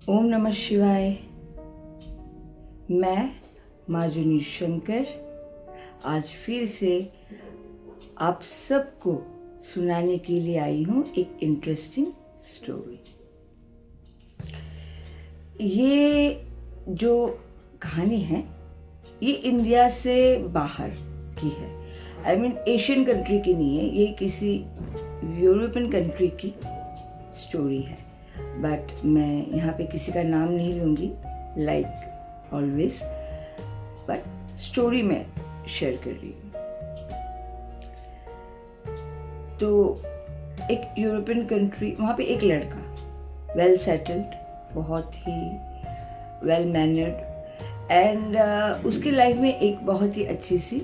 ओम नमः शिवाय। मैं माजुनी शंकर आज फिर से आप सबको सुनाने के लिए आई हूँ एक इंटरेस्टिंग स्टोरी। ये जो कहानी है ये इंडिया से बाहर की है। आई मीन एशियन कंट्री की नहीं है, ये किसी यूरोपियन कंट्री की स्टोरी है। बट मैं यहाँ पे किसी का नाम नहीं लूँगी लाइक ऑलवेज, बट स्टोरी में शेयर कर रही हूँ। तो एक यूरोपियन कंट्री, वहाँ पे एक लड़का वेल सेटल्ड, बहुत ही वेल मैनर्ड एंड उसकी लाइफ में एक बहुत ही अच्छी सी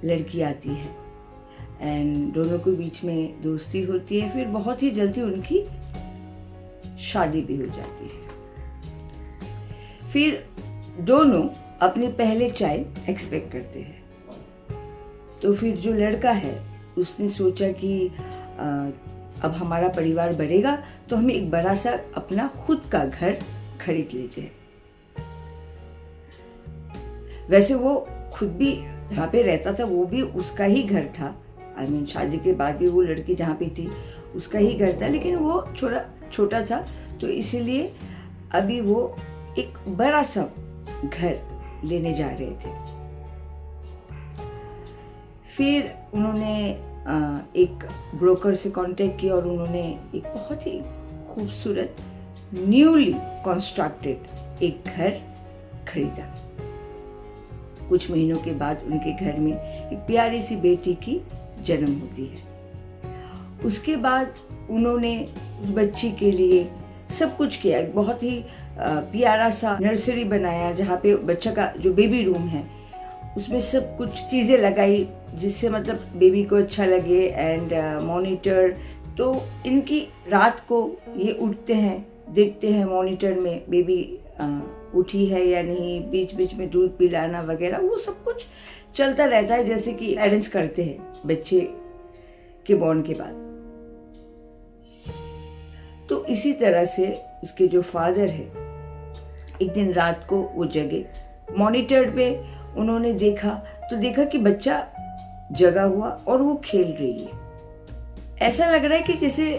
लड़की आती है एंड दोनों के बीच में दोस्ती होती है। फिर बहुत ही जल्दी उनकी शादी भी हो जाती है। फिर दोनों अपने पहले चाइल्ड एक्सपेक्ट करते हैं। तो फिर जो लड़का है उसने सोचा कि अब हमारा परिवार बढ़ेगा तो हमें एक बड़ा सा अपना खुद का घर खरीद लेते हैं। वैसे वो खुद भी जहाँ पे रहता था वो भी उसका ही घर था। आई मीन शादी के बाद भी वो लड़की जहाँ पे थी उसका ही घर था, लेकिन वो छोटा था तो इसीलिए अभी वो एक बड़ा सा घर लेने जा रहे थे। फिर उन्होंने एक ब्रोकर से कांटेक्ट किया और उन्होंने एक बहुत ही खूबसूरत न्यूली कंस्ट्रक्टेड एक घर खरीदा। कुछ महीनों के बाद उनके घर में एक प्यारी सी बेटी की जन्म होती है। उसके बाद उन्होंने उस बच्ची के लिए सब कुछ किया। एक बहुत ही प्यारा सा नर्सरी बनाया जहाँ पे बच्चा का जो बेबी रूम है उसमें सब कुछ चीज़ें लगाई जिससे मतलब बेबी को अच्छा लगे एंड मॉनिटर। तो इनकी रात को ये उठते हैं, देखते हैं मॉनिटर में बेबी उठी है या नहीं, बीच बीच में दूध पिलाना वगैरह वो सब कुछ चलता रहता है जैसे कि पेरेंट्स करते हैं बच्चे के बॉर्न के बाद। तो इसी तरह से उसके जो फादर है एक दिन रात को वो जगे, मॉनिटर पे उन्होंने देखा कि बच्चा जगा हुआ और वो खेल रही है। ऐसा लग रहा है कि जैसे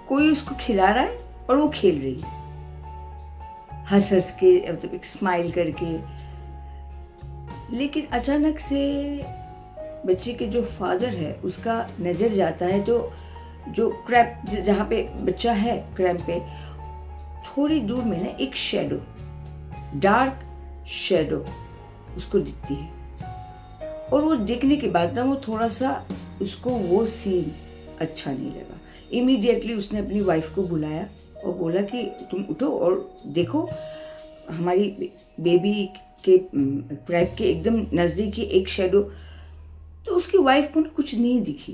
कोई उसको खिला रहा है और वो खेल रही है, हंस हंस के, मतलब एक स्माइल करके। लेकिन अचानक से बच्चे के जो फादर है उसका नज़र जाता है तो जो क्रैप जहाँ पे बच्चा है क्रैम्प पे थोड़ी दूर में ना एक शेडो, डार्क शेडो उसको दिखती है। और वो देखने के बाद ना वो थोड़ा सा उसको वो सीन अच्छा नहीं लगा। इमीडिएटली उसने अपनी वाइफ को बुलाया और बोला कि तुम उठो और देखो हमारी बेबी के क्रैप के एकदम नज़दीक ही एक शेडो। तो उसकी वाइफ को कुछ नहीं दिखी,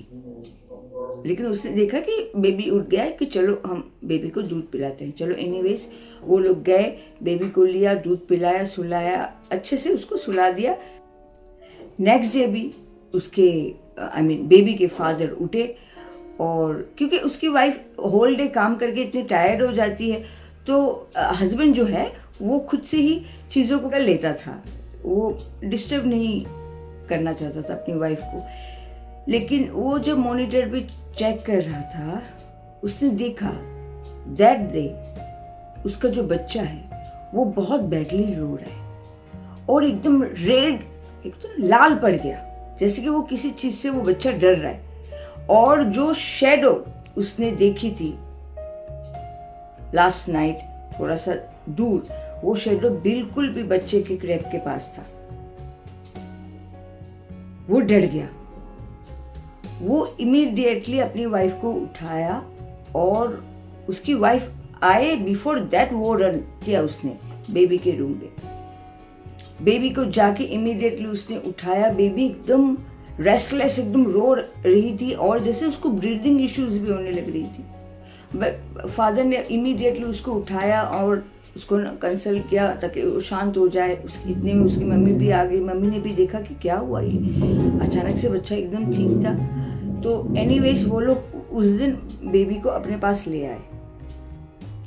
लेकिन उसने देखा कि बेबी उठ गया है कि चलो हम बेबी को दूध पिलाते हैं। चलो एनीवेज वो लोग गए, बेबी को लिया, दूध पिलाया, सुलाया, अच्छे से उसको सुला दिया। नेक्स्ट डे भी उसके बेबी के फादर उठे और क्योंकि उसकी वाइफ होल डे काम करके इतनी टायर्ड हो जाती है तो हस्बैंड जो है वो खुद से ही चीज़ों को कर लेता था, वो डिस्टर्ब नहीं करना चाहता था अपनी वाइफ को। लेकिन वो जब मॉनिटर पे चेक कर रहा था उसने देखा दैट डे उसका जो बच्चा है वो बहुत बैडली रो रहा है और एकदम रेड, एकदम लाल पड़ गया जैसे कि वो किसी चीज से वो बच्चा डर रहा है। और जो शेडो उसने देखी थी लास्ट नाइट थोड़ा सा दूर, वो शेडो बिल्कुल भी बच्चे के क्रैप के पास था। वो डर गया, वो इमीडिएटली अपनी वाइफ को उठाया और उसकी वाइफ आए बिफोर दैट वो रन किया उसने बेबी के रूम पे। बेबी को जाके इमीडिएटली उसने उठाया। बेबी एकदम रेस्टलेस, एकदम रो रही थी और जैसे उसको ब्रीदिंग इश्यूज भी होने लग रही थी। फादर ने इमीडिएटली उसको उठाया और उसको कंसल्ट किया ताकि वो शांत हो जाए। उसकी इतने में उसकी मम्मी भी आ गई। मम्मी ने भी देखा कि क्या हुआ, ये अचानक से बच्चा एकदम ठीक था। तो एनीवेज वो लोग उस दिन बेबी को अपने पास ले आए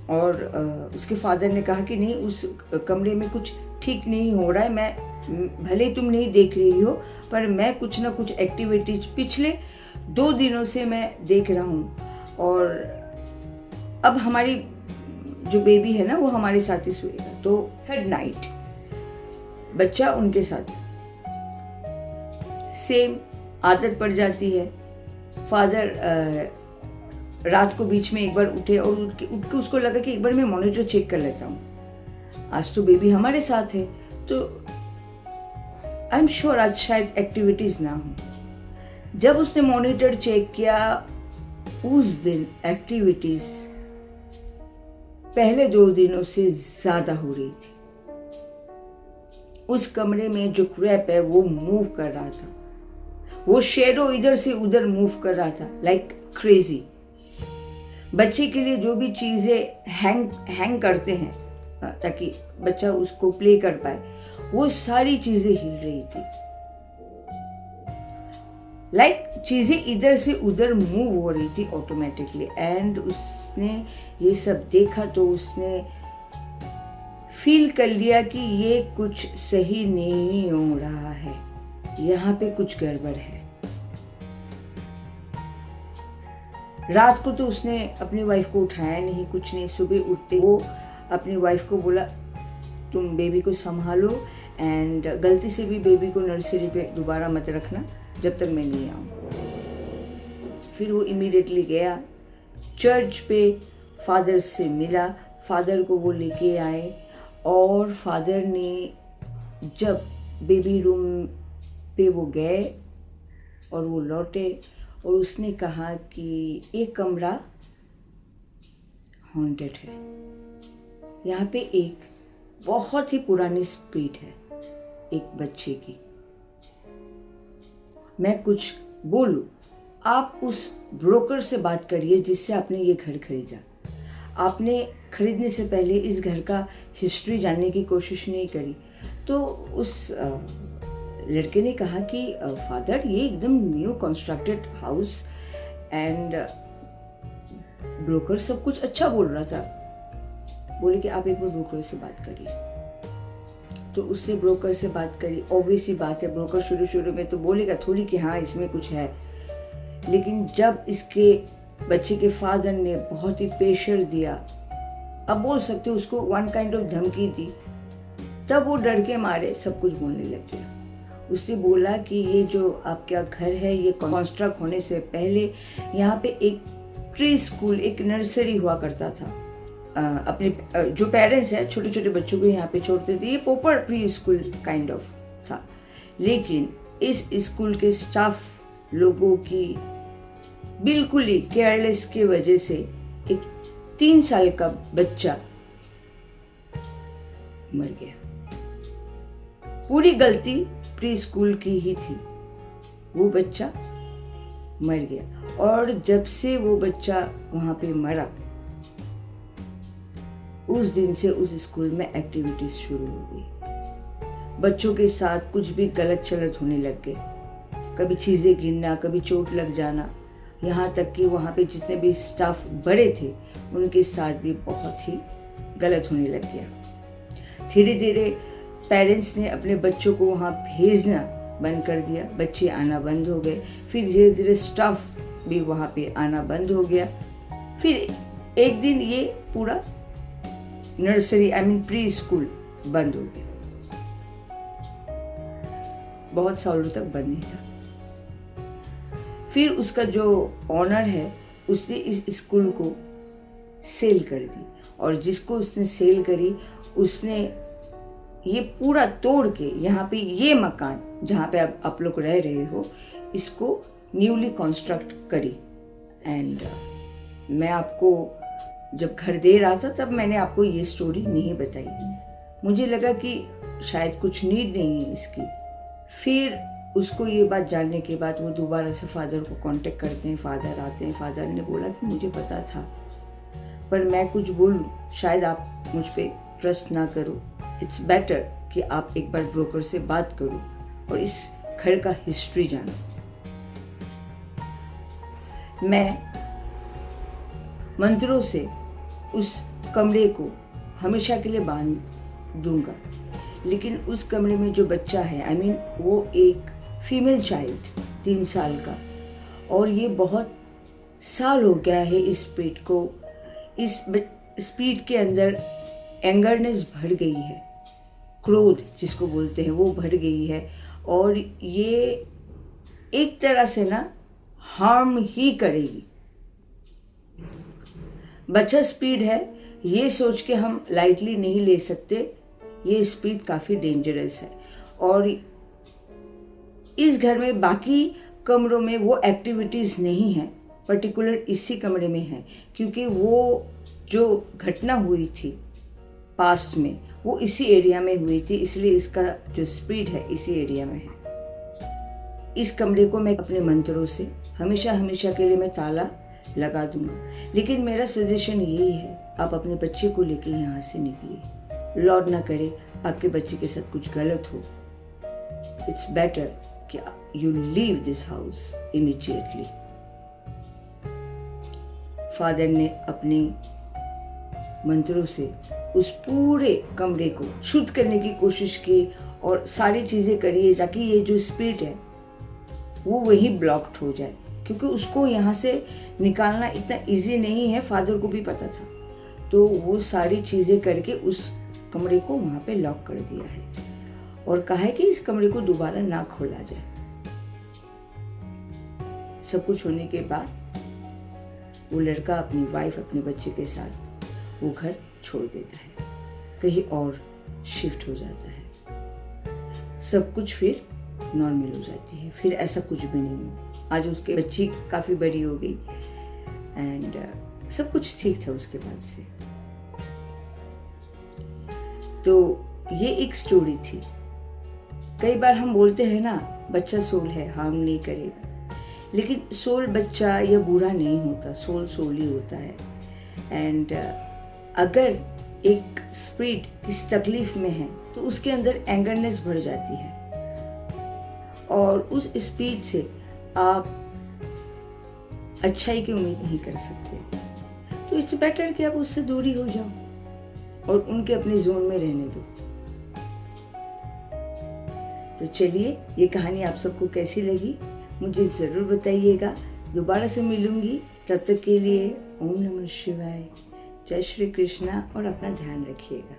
और उसके फादर ने कहा कि नहीं, उस कमरे में कुछ ठीक नहीं हो रहा है, मैं भले ही तुम नहीं देख रही हो पर मैं कुछ ना कुछ एक्टिविटीज पिछले 2 दिनों से मैं देख रहा हूँ, और अब हमारी जो बेबी है ना वो हमारे साथ ही सोएगा। तो हर नाइट बच्चा उनके साथ, सेम आदत पड़ जाती है। फादर रात को बीच में एक बार उठे और उठ के उसको लगा कि एक बार मैं मॉनिटर चेक कर लेता हूँ, आज तो बेबी हमारे साथ है, तो आई एम श्योर आज शायद एक्टिविटीज ना हो। जब उसने मॉनिटर चेक किया, उस दिन एक्टिविटीज पहले 2 दिनों से ज्यादा हो रही थी। उस कमरे में जो क्रैप है वो मूव कर रहा था, वो शेडो इधर से उधर मूव कर रहा था लाइक क्रेजी। बच्चे के लिए जो भी चीजें हैंग करते हैं ताकि बच्चा उसको प्ले कर पाए, वो सारी चीजें हिल रही थी, लाइक चीजें इधर से उधर मूव हो रही थी ऑटोमेटिकली। एंड उसने ये सब देखा तो उसने फील कर लिया कि ये कुछ सही नहीं हो रहा है, यहाँ पे कुछ गड़बड़ है। रात को तो उसने अपनी वाइफ को उठाया नहीं, कुछ नहीं। सुबह उठते वो अपनी वाइफ को बोला तुम बेबी को संभालो एंड गलती से भी बेबी को नर्सरी पे दोबारा मत रखना जब तक मैं नहीं आऊँ। फिर वो इमीडिएटली गया चर्च पे, फादर से मिला, फादर को वो लेके आए, और फादर ने जब बेबी रूम पे वो गए और वो लौटे और उसने कहा कि एक कमरा हॉन्टेड है, यहाँ पे एक बहुत ही पुरानी स्पिरिट है एक बच्चे की। मैं कुछ बोलूं, आप उस ब्रोकर से बात करिए जिससे आपने ये घर खरीदा। आपने खरीदने से पहले इस घर का हिस्ट्री जानने की कोशिश नहीं करी। तो उस लड़के ने कहा कि फादर ये एकदम new constructed house and broker सब कुछ अच्छा बोल रहा था। बोले कि आप एक बार ब्रोकर से बात करिए। तो उसने ब्रोकर से बात करी। ऑब्वियस ही बात है, ब्रोकर शुरू में तो बोलेगा थोड़ी कि हाँ इसमें कुछ है, लेकिन जब इसके बच्चे के फादर ने बहुत ही प्रेशर दिया, अब बोल सकते उसको वन काइंड ऑफ धमकी दी, तब वो डर के मारे सब कुछ बोलने लग गया। उसने बोला कि ये जो आपका घर है ये कंस्ट्रक्ट होने से पहले यहाँ पे एक प्री स्कूल, एक नर्सरी हुआ करता था। अपने जो पेरेंट्स हैं छोटे छोटे बच्चों को यहाँ पे छोड़ते थे, ये proper pre school kind of था। लेकिन इस स्कूल के स्टाफ लोगों की बिल्कुल ही केयरलेस की वजह से एक 3 साल का बच्चा मर गया। पूरी गलती प्री स्कूल की ही थी, वो बच्चा मर गया। और जब से वो बच्चा वहां पे मरा, उस दिन से उस स्कूल में एक्टिविटीज शुरू हो गई। बच्चों के साथ कुछ भी गलत चलत होने लग गए, कभी चीजें गिरना, कभी चोट लग जाना, यहाँ तक कि वहाँ पे जितने भी स्टाफ बड़े थे उनके साथ भी बहुत ही गलत होने लग गया। धीरे धीरे पेरेंट्स ने अपने बच्चों को वहाँ भेजना बंद कर दिया, बच्चे आना बंद हो गए। फिर धीरे धीरे स्टाफ भी वहाँ पे आना बंद हो गया। फिर एक दिन ये पूरा नर्सरी प्री स्कूल बंद हो गया। बहुत सालों तक बंद नहीं था। फिर उसका जो ऑनर है उसने इस स्कूल को सेल कर दी, और जिसको उसने सेल करी उसने ये पूरा तोड़ के यहाँ पे ये मकान जहाँ पे आप लोग रह रहे हो इसको न्यूली कंस्ट्रक्ट करी। एंड मैं आपको जब घर दे रहा था तब मैंने आपको ये स्टोरी नहीं बताई, मुझे लगा कि शायद कुछ नीड नहीं है इसकी। फिर उसको ये बात जानने के बाद वो दोबारा से फादर को कांटेक्ट करते हैं, फादर आते हैं। फादर ने बोला कि मुझे पता था, पर मैं कुछ बोलूं शायद आप मुझ पे ट्रस्ट ना करो, इट्स बेटर कि आप एक बार ब्रोकर से बात करो और इस घर का हिस्ट्री जानो। मैं मंत्रों से उस कमरे को हमेशा के लिए बांध दूंगा, लेकिन उस कमरे में जो बच्चा है, आई मीन वो एक फीमेल चाइल्ड 3 साल का, और ये बहुत साल हो गया है इस पेट को, इस स्पीड के अंदर एंगरनेस भर गई है, क्रोध जिसको बोलते हैं वो भर गई है, और ये एक तरह से ना हार्म ही करेगी। बच्चा स्पीड है ये सोच के हम लाइटली नहीं ले सकते, ये स्पीड काफ़ी डेंजरस है। और इस घर में बाकी कमरों में वो एक्टिविटीज़ नहीं हैं, पर्टिकुलर इसी कमरे में है, क्योंकि वो जो घटना हुई थी पास्ट में वो इसी एरिया में हुई थी, इसलिए इसका जो स्पीड है इसी एरिया में है। इस कमरे को मैं अपने मंत्रों से हमेशा हमेशा के लिए मैं ताला लगा दूंगा, लेकिन मेरा सजेशन यही है आप अपने बच्चे को लेके यहाँ से निकलिए। लॉर्ड ना करे आपके बच्चे के साथ कुछ गलत हो। इट्स बेटर कि you leave this house immediately. Father ने अपने मंत्रों से उस पूरे कमरे को शुद्ध करने की कोशिश की और सारी चीज़ें करी ताकि ये जो स्पिरिट है वो वही ब्लॉक्ड हो जाए, क्योंकि उसको यहाँ से निकालना इतना इजी नहीं है, फादर को भी पता था। तो वो सारी चीज़ें करके उस कमरे को वहाँ पे लॉक कर दिया है और कहा है कि इस कमरे को दोबारा ना खोला जाए। सब कुछ होने के बाद वो लड़का अपनी वाइफ अपने बच्चे के साथ वो घर छोड़ देता है, कहीं और शिफ्ट हो जाता है। सब कुछ फिर नॉर्मल हो जाती है, फिर ऐसा कुछ भी नहीं हुआ। आज उसके बच्ची काफ़ी बड़ी हो गई एंड सब कुछ ठीक था उसके बाद से। तो ये एक स्टोरी थी। कई बार हम बोलते हैं ना बच्चा सोल है, हार्म नहीं करेगा, लेकिन सोल बच्चा या बुरा नहीं होता, सोल सोल ही होता है। एंड अगर एक स्पिरिट किसी तकलीफ में है तो उसके अंदर एंगरनेस बढ़ जाती है और उस स्पिरिट से आप अच्छाई की उम्मीद नहीं कर सकते। तो इट्स बेटर कि आप उससे दूरी हो जाओ और उनके अपने जोन में रहने दो। तो चलिए, ये कहानी आप सबको कैसी लगी मुझे ज़रूर बताइएगा। दोबारा से मिलूंगी, तब तक के लिए ओम नमः शिवाय, जय श्री कृष्णा और अपना ध्यान रखिएगा।